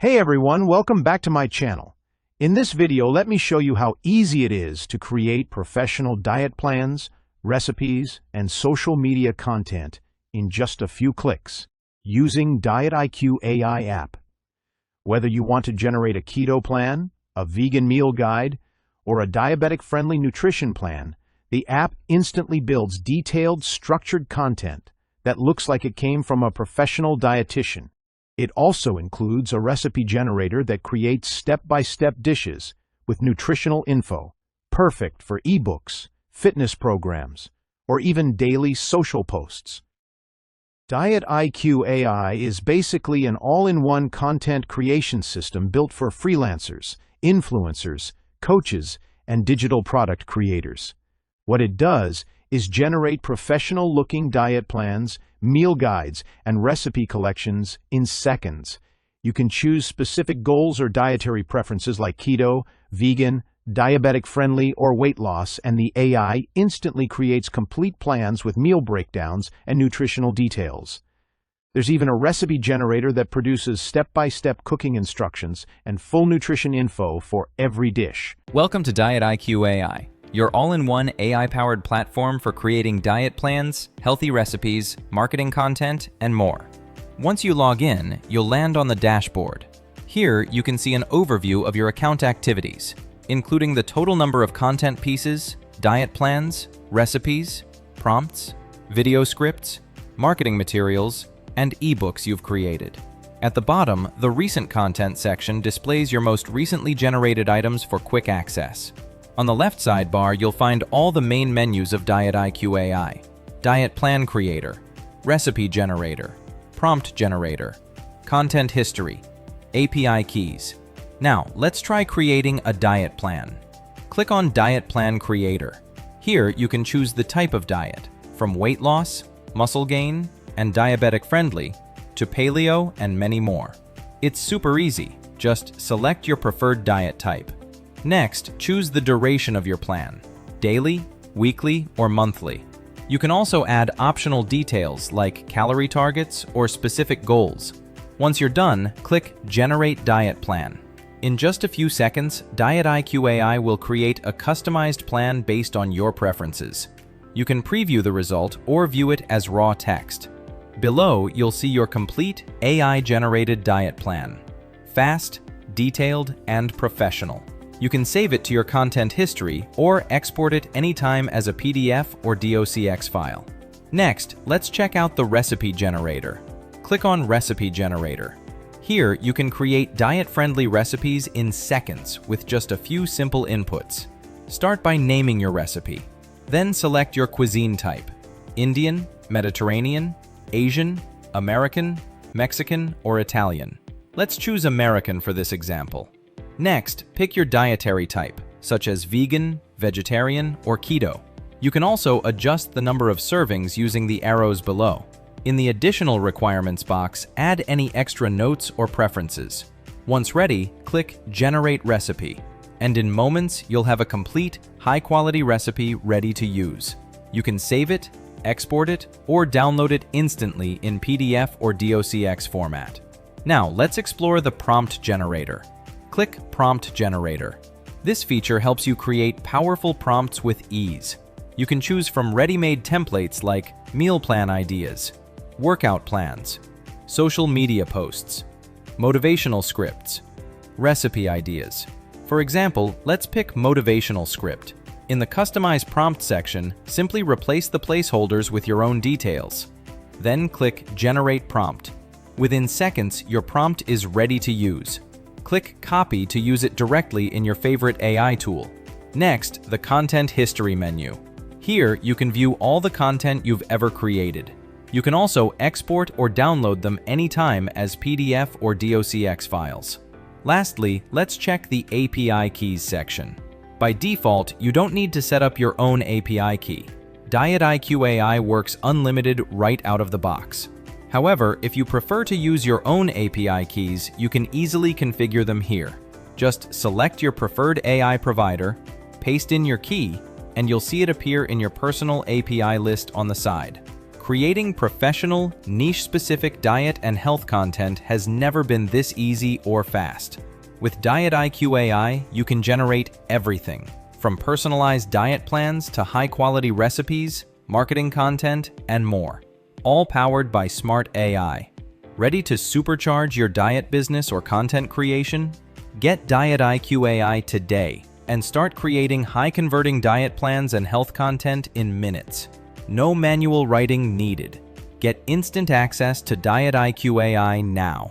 Hey everyone, welcome back to my channel. In this video, let me show you how easy it is to create professional diet plans, recipes, and social media content in just a few clicks using DietIQAI app. Whether you want to generate a keto plan, a vegan meal guide, or a diabetic-friendly nutrition plan, the app instantly builds detailed, structured content that looks like it came from a professional dietitian. It also includes a recipe generator that creates step-by-step dishes with nutritional info, perfect for ebooks, fitness programs, or even daily social posts. DietIQAI is basically an all-in-one content creation system built for freelancers, influencers, coaches, and digital product creators. What it does is generate professional-looking diet plans, meal guides, and recipe collections in seconds. You can choose specific goals or dietary preferences like keto, vegan, diabetic-friendly, or weight loss, and the AI instantly creates complete plans with meal breakdowns and nutritional details. There's even a recipe generator that produces step-by-step cooking instructions and full nutrition info for every dish. Welcome to DietIQAI, your all-in-one AI-powered platform for creating diet plans, healthy recipes, marketing content, and more. Once you log in, you'll land on the dashboard. Here, you can see an overview of your account activities, including the total number of content pieces, diet plans, recipes, prompts, video scripts, marketing materials, and ebooks you've created. At the bottom, the Recent Content section displays your most recently generated items for quick access. On the left sidebar, you'll find all the main menus of DietIQAI: Diet Plan Creator, Recipe Generator, Prompt Generator, Content History, API Keys. Now, let's try creating a diet plan. Click on Diet Plan Creator. Here, you can choose the type of diet, from weight loss, muscle gain, and diabetic-friendly, to paleo and many more. It's super easy. Just select your preferred diet type. Next, choose the duration of your plan: daily, weekly, or monthly. You can also add optional details like calorie targets or specific goals. Once you're done, click Generate Diet Plan. In just a few seconds, DietIQAI will create a customized plan based on your preferences. You can preview the result or view it as raw text. Below, you'll see your complete AI-generated diet plan. Fast, detailed, and professional. You can save it to your content history or export it anytime as a PDF or DOCX file. Next, let's check out the Recipe Generator. Click on Recipe Generator. Here, you can create diet-friendly recipes in seconds with just a few simple inputs. Start by naming your recipe. Then select your cuisine type: Indian, Mediterranean, Asian, American, Mexican, or Italian. Let's choose American for this example. Next, pick your dietary type, such as vegan, vegetarian, or keto. You can also adjust the number of servings using the arrows below. In the Additional Requirements box, add any extra notes or preferences. Once ready, click Generate Recipe, and in moments, you'll have a complete, high-quality recipe ready to use. You can save it, export it, or download it instantly in PDF or DOCX format. Now, let's explore the Prompt Generator. Click Prompt Generator. This feature helps you create powerful prompts with ease. You can choose from ready-made templates like meal plan ideas, workout plans, social media posts, motivational scripts, recipe ideas. For example, let's pick motivational script. In the Customize Prompt section, simply replace the placeholders with your own details. Then click Generate Prompt. Within seconds, your prompt is ready to use. Click Copy to use it directly in your favorite AI tool. Next, the Content History menu. Here, you can view all the content you've ever created. You can also export or download them anytime as PDF or DOCX files. Lastly, let's check the API Keys section. By default, you don't need to set up your own API key. DietIQAI works unlimited right out of the box. However, if you prefer to use your own API keys, you can easily configure them here. Just select your preferred AI provider, paste in your key, and you'll see it appear in your personal API list on the side. Creating professional, niche-specific diet and health content has never been this easy or fast. With DietIQAI, you can generate everything, from personalized diet plans to high-quality recipes, marketing content, and more, all powered by smart AI. Ready to supercharge your diet business or content creation? Get DietIQAI today and start creating high-converting diet plans and health content in minutes. No manual writing needed. Get instant access to DietIQAI now.